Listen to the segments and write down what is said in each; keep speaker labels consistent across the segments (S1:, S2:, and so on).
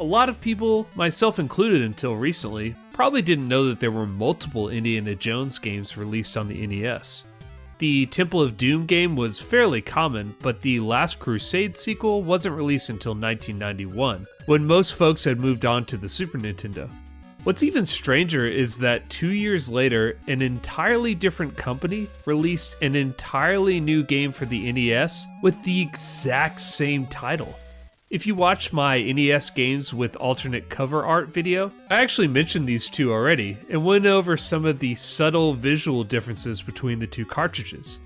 S1: A lot of people, myself included until recently, probably didn't know that there were multiple Indiana Jones games released on the NES. The Temple of Doom game was fairly common, but the Last Crusade sequel wasn't released until 1991, when most folks had moved on to the Super Nintendo. What's even stranger is that 2 years later, an entirely different company released an entirely new game for the NES with the exact same title. If you watch my NES games with alternate cover art video, I actually mentioned these two already and went over some of the subtle visual differences between the two cartridges.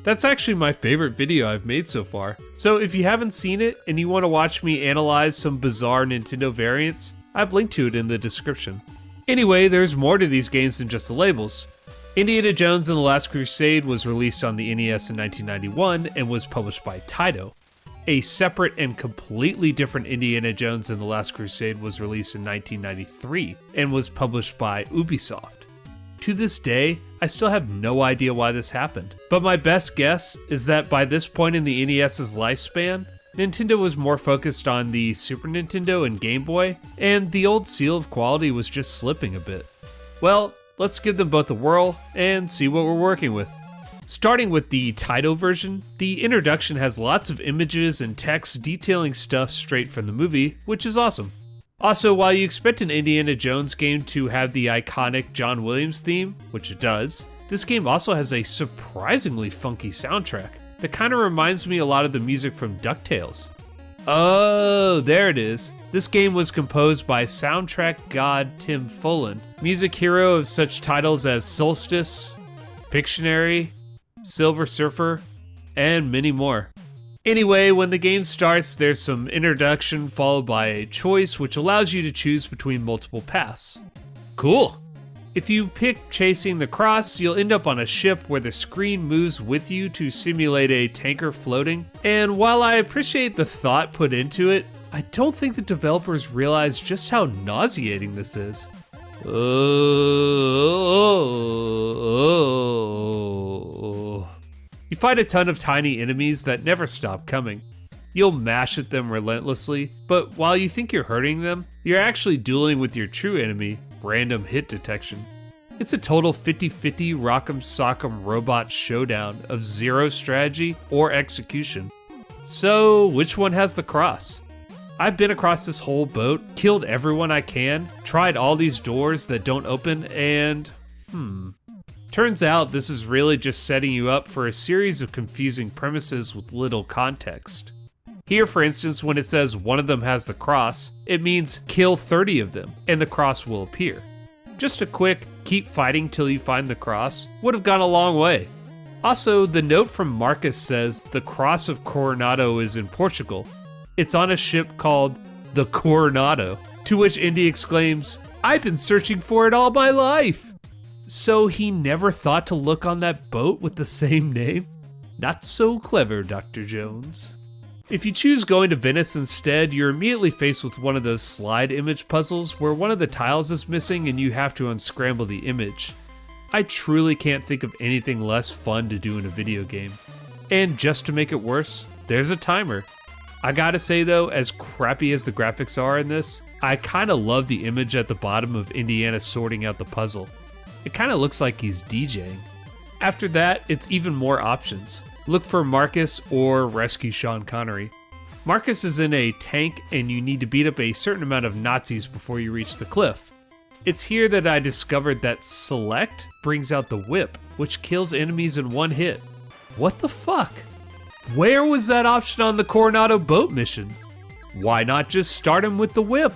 S1: That's actually my favorite video I've made so far, so if you haven't seen it and you want to watch me analyze some bizarre Nintendo variants, I've linked to it in the description. Anyway, there's more to these games than just the labels. Indiana Jones and the Last Crusade was released on the NES in 1991 and was published by Taito. A separate and completely different Indiana Jones and the Last Crusade was released in 1993 and was published by Ubisoft. To this day, I still have no idea why this happened, but my best guess is that by this point in the NES's lifespan, Nintendo was more focused on the Super Nintendo and Game Boy, and the old seal of quality was just slipping a bit. Well, let's give them both a whirl and see what we're working with. Starting with the Taito version, the introduction has lots of images and text detailing stuff straight from the movie, which is awesome. Also, while you expect an Indiana Jones game to have the iconic John Williams theme, which it does, this game also has a surprisingly funky soundtrack that kind of reminds me a lot of the music from DuckTales. Oh, there it is. This game was composed by soundtrack god Tim Follin, music hero of such titles as Solstice, Pictionary, Silver Surfer, and many more. Anyway, when the game starts, there's some introduction followed by a choice which allows you to choose between multiple paths. Cool! If you pick chasing the cross, you'll end up on a ship where the screen moves with you to simulate a tanker floating. And while I appreciate the thought put into it, I don't think the developers realize just how nauseating this is. You fight a ton of tiny enemies that never stop coming. You'll mash at them relentlessly, but while you think you're hurting them, you're actually dueling with your true enemy, random hit detection. It's a total 50-50 rock'em sock'em robot showdown of zero strategy or execution. So, which one has the cross? I've been across this whole boat, killed everyone I can, tried all these doors that don't open, and turns out this is really just setting you up for a series of confusing premises with little context. Here, for instance, when it says one of them has the cross, it means kill 30 of them, and the cross will appear. Just a quick, keep fighting till you find the cross would have gone a long way. Also, the note from Marcus says the cross of Coronado is in Portugal. It's on a ship called the Coronado, to which Indy exclaims, "I've been searching for it all my life!" So he never thought to look on that boat with the same name? Not so clever, Dr. Jones. If you choose going to Venice instead, you're immediately faced with one of those slide image puzzles where one of the tiles is missing and you have to unscramble the image. I truly can't think of anything less fun to do in a video game. And just to make it worse, there's a timer. I gotta say though, as crappy as the graphics are in this, I kinda love the image at the bottom of Indiana sorting out the puzzle. It kinda looks like he's DJing. After that, it's even more options. Look for Marcus or rescue Sean Connery. Marcus is in a tank and you need to beat up a certain amount of Nazis before you reach the cliff. It's here that I discovered that Select brings out the whip, which kills enemies in one hit. What the fuck? Where was that option on the Coronado boat mission? Why not just start him with the whip?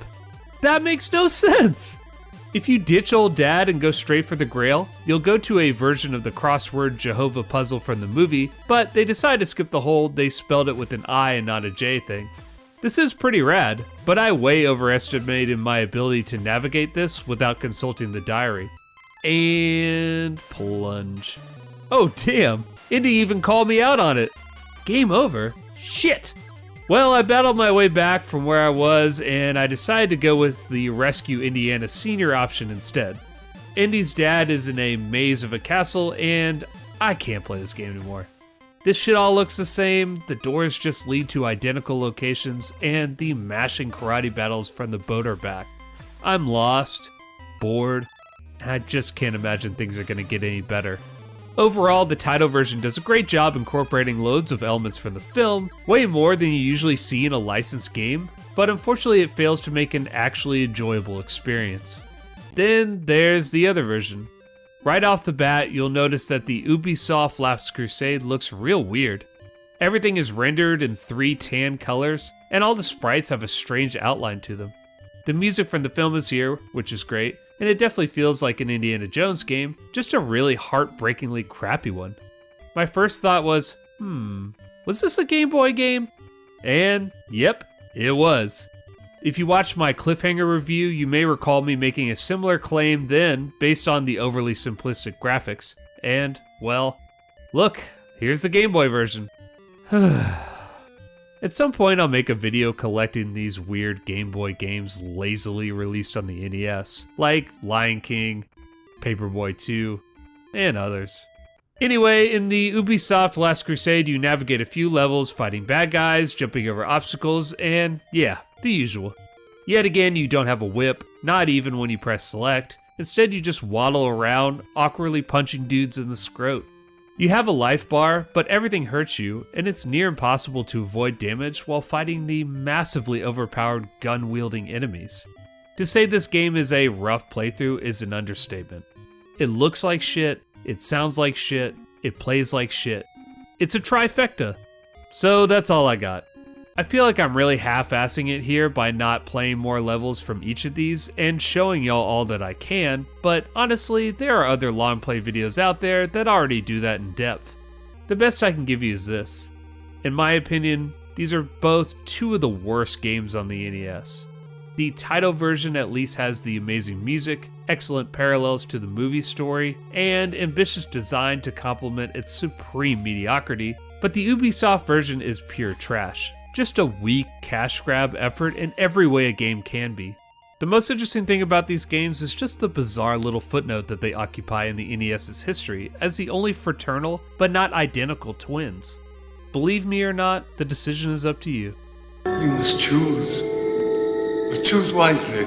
S1: That makes no sense! If you ditch old dad and go straight for the Grail, you'll go to a version of the crossword Jehovah puzzle from the movie, but they decide to skip the whole they spelled it with an I and not a J thing. This is pretty rad, but I way overestimated my ability to navigate this without consulting the diary. And plunge. Oh damn, Indy even called me out on it. Game over? Shit! Well, I battled my way back from where I was, and I decided to go with the Rescue Indiana Senior option instead. Indy's dad is in a maze of a castle, and I can't play this game anymore. This shit all looks the same, the doors just lead to identical locations, and the mashing karate battles from the boat are back. I'm lost, bored, and I just can't imagine things are gonna get any better. Overall, the Taito version does a great job incorporating loads of elements from the film, way more than you usually see in a licensed game, but unfortunately it fails to make an actually enjoyable experience. Then there's the other version. Right off the bat, you'll notice that the UbiSoft Last Crusade looks real weird. Everything is rendered in 3 tan colors, and all the sprites have a strange outline to them. The music from the film is here, which is great, and it definitely feels like an Indiana Jones game, just a really heartbreakingly crappy one. My first thought was, was this a Game Boy game? And yep, it was. If you watched my cliffhanger review, you may recall me making a similar claim then based on the overly simplistic graphics. And, well, look, here's the Game Boy version. At some point I'll make a video collecting these weird Game Boy games lazily released on the NES, like Lion King, Paperboy 2, and others. Anyway, in the UbiSoft Last Crusade you navigate a few levels fighting bad guys, jumping over obstacles, and yeah, the usual. Yet again, you don't have a whip, not even when you press select. Instead, you just waddle around, awkwardly punching dudes in the scrot. You have a life bar, but everything hurts you, and it's near impossible to avoid damage while fighting the massively overpowered gun-wielding enemies. To say this game is a rough playthrough is an understatement. It looks like shit, it sounds like shit, it plays like shit. It's a trifecta. So that's all I got. I feel like I'm really half-assing it here by not playing more levels from each of these and showing y'all all that I can, but honestly, there are other long play videos out there that already do that in depth. The best I can give you is this. In my opinion, these are both 2 of the worst games on the NES. The Taito version at least has the amazing music, excellent parallels to the movie story, and ambitious design to complement its supreme mediocrity, but the UbiSoft version is pure trash. Just a weak cash grab effort in every way a game can be. The most interesting thing about these games is just the bizarre little footnote that they occupy in the NES's history as the only fraternal but not identical twins. Believe me or not, the decision is up to you.
S2: You must choose. But choose wisely.